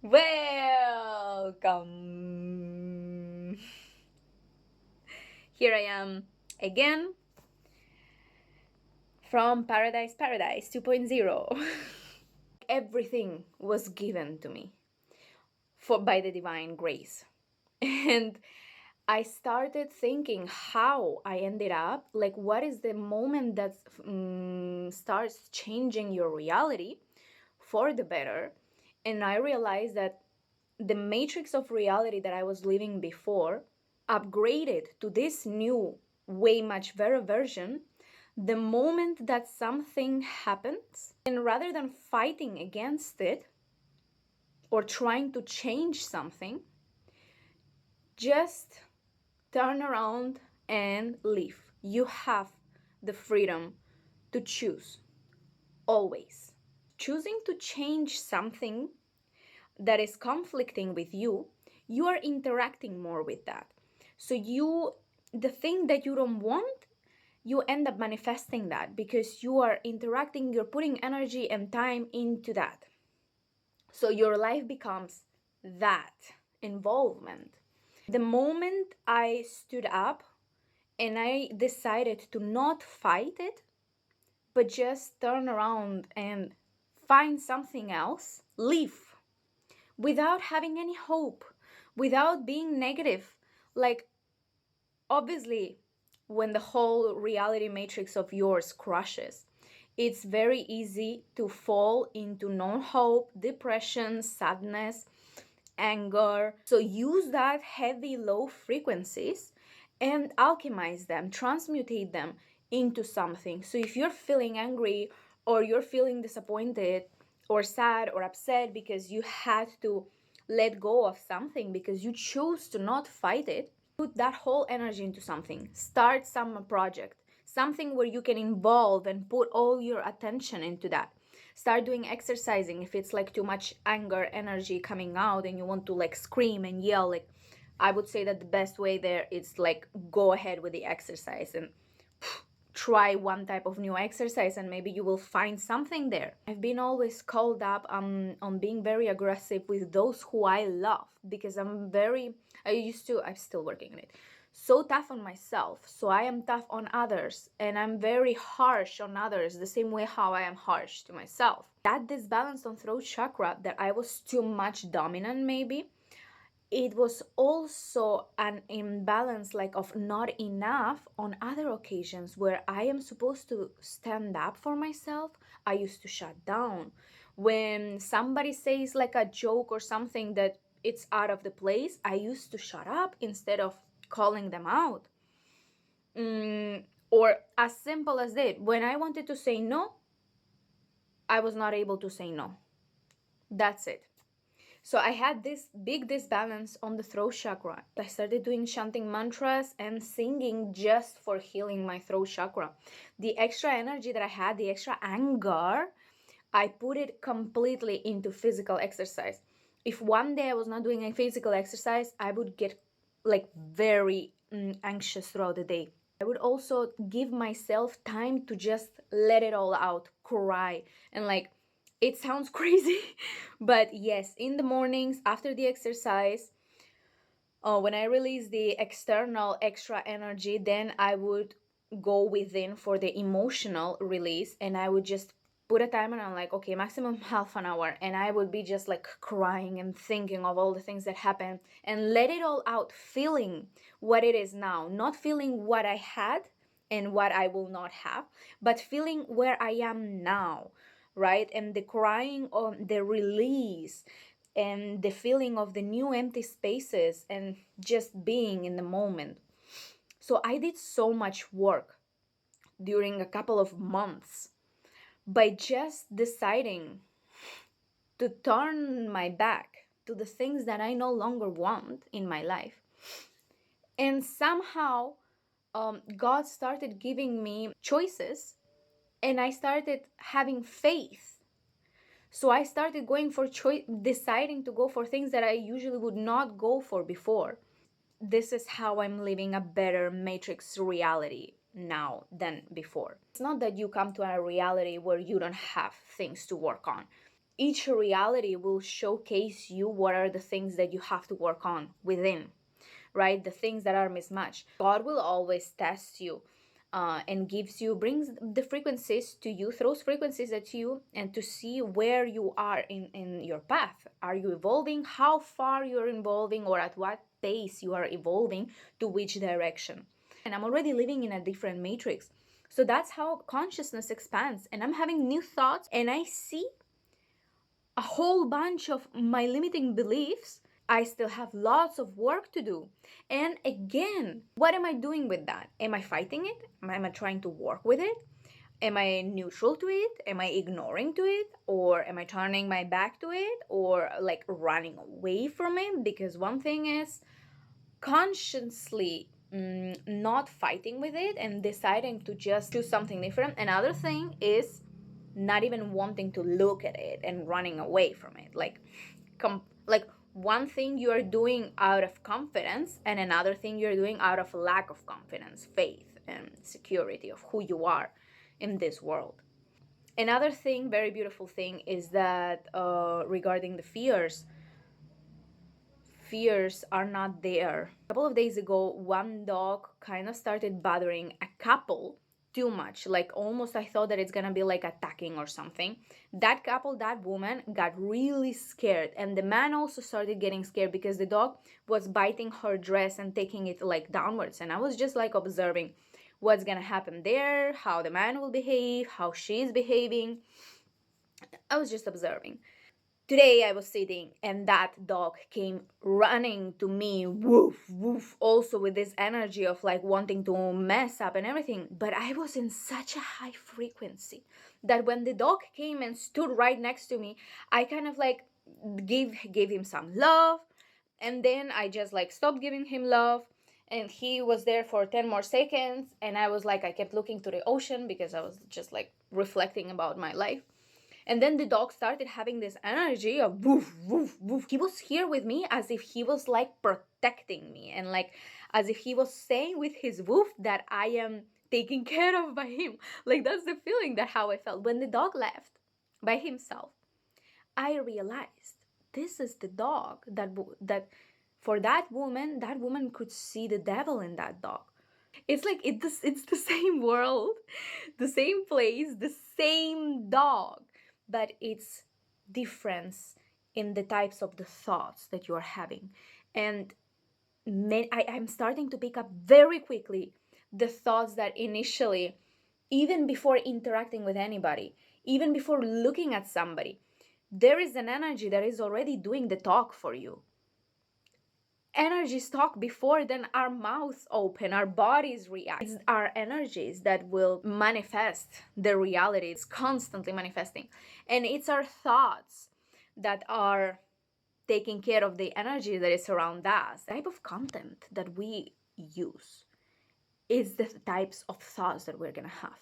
Welcome! Here I am again from Paradise 2.0. Everything was given to me by the divine grace. And I started thinking how I ended up, like, what is the moment that starts changing your reality for the better? And I realized that the matrix of reality that I was living before upgraded to this new, way much better version the moment that something happens. And rather than fighting against it or trying to change something, just turn around and leave. You have the freedom to choose, always. Choosing to change something that is conflicting with you, you are interacting more with that. So the thing that you don't want, you end up manifesting that because you are interacting, you're putting energy and time into that. So your life becomes that involvement. The moment I stood up and I decided to not fight it, but just turn around and find something else, leave without having any hope, without being negative. Like, obviously, when the whole reality matrix of yours crushes, it's very easy to fall into no hope, depression, sadness, anger. So use that heavy low frequencies and alchemize them, transmutate them into something. So if you're feeling angry or you're feeling disappointed or sad or upset because you had to let go of something because you chose to not fight it, put that whole energy into something. Start some project, something where you can involve and put all your attention into that. Start doing exercising if it's like too much anger energy coming out and you want to like scream and yell. Like, I would say that the best way there is like go ahead with the exercise and try one type of new exercise and maybe you will find something there. I've been always called up on being very aggressive with those who I love because I'm still working on it, so tough on myself. So I am tough on others and I'm very harsh on others the same way how I am harsh to myself. That disbalance on throat chakra, that I was too much dominant maybe, it was also an imbalance, like of not enough on other occasions where I am supposed to stand up for myself. I used to shut down. When somebody says like a joke or something that it's out of the place, I used to shut up instead of calling them out. Or as simple as that, when I wanted to say no, I was not able to say no. That's it. So I had this big disbalance on the throat chakra. I started doing chanting mantras and singing just for healing my throat chakra. The extra energy that I had, the extra anger, I put it completely into physical exercise. If one day I was not doing a physical exercise, I would get like very anxious throughout the day. I would also give myself time to just let it all out, cry, and like, it sounds crazy, but yes, in the mornings after the exercise, when I release the external extra energy, then I would go within for the emotional release and I would just put a timer on like, okay, maximum half an hour. And I would be just like crying and thinking of all the things that happened and let it all out, feeling what it is now, not feeling what I had and what I will not have, but feeling where I am now, right? And the crying on the release and the feeling of the new empty spaces and just being in the moment. So I did so much work during a couple of months by just deciding to turn my back to the things that I no longer want in my life. And somehow God started giving me choices and I started having faith. So I started going for deciding to go for things that I usually would not go for before. This is how I'm living a better matrix reality now than before. It's not that you come to a reality where you don't have things to work on. Each reality will showcase you what are the things that you have to work on within, right? The things that are mismatched. God will always test you, and brings the frequencies to you, throws frequencies at you, and to see where you are in your path. Are you evolving? How far you're evolving, or at what pace you are evolving, to which direction? And I'm already living in a different matrix. So that's how consciousness expands. And I'm having new thoughts, and I see a whole bunch of my limiting beliefs. I still have lots of work to do. And again, what am I doing with that? Am I fighting it? Am I trying to work with it? Am I neutral to it? Am I ignoring to it? Or am I turning my back to it? Or like running away from it? Because one thing is consciously not fighting with it and deciding to just do something different. Another thing is not even wanting to look at it and running away from it. Like one thing you are doing out of confidence, and another thing you're doing out of lack of confidence, faith, and security of who you are in this world. Another thing, very beautiful thing, is that regarding the fears are not there. A couple of days ago, one dog kind of started bothering a couple too much. Like almost I thought that it's gonna be like attacking or something. That couple, that woman got really scared. And the man also started getting scared because the dog was biting her dress and taking it like downwards. And I was just like observing what's gonna happen there, how the man will behave, how she's behaving. I was just observing. Today I was sitting and that dog came running to me, woof, woof, also with this energy of like wanting to mess up and everything. But I was in such a high frequency that when the dog came and stood right next to me, I kind of like gave him some love, and then I just like stopped giving him love, and he was there for 10 more seconds, and I was like, I kept looking to the ocean because I was just like reflecting about my life. And then the dog started having this energy of woof, woof, woof. He was here with me as if he was like protecting me, and like as if he was saying with his woof that I am taken care of by him. Like that's the feeling that how I felt. When the dog left by himself, I realized this is the dog that for that woman could see the devil in that dog. It's like it's the same world, the same place, the same dog, but it's difference in the types of the thoughts that you're having. And I'm starting to pick up very quickly the thoughts that initially, even before interacting with anybody, even before looking at somebody, there is an energy that is already doing the talk for you. Energies talk before then our mouths open, our bodies react. It's our energies that will manifest the reality. It's constantly manifesting. And it's our thoughts that are taking care of the energy that is around us. The type of content that we use is the types of thoughts that we're gonna have.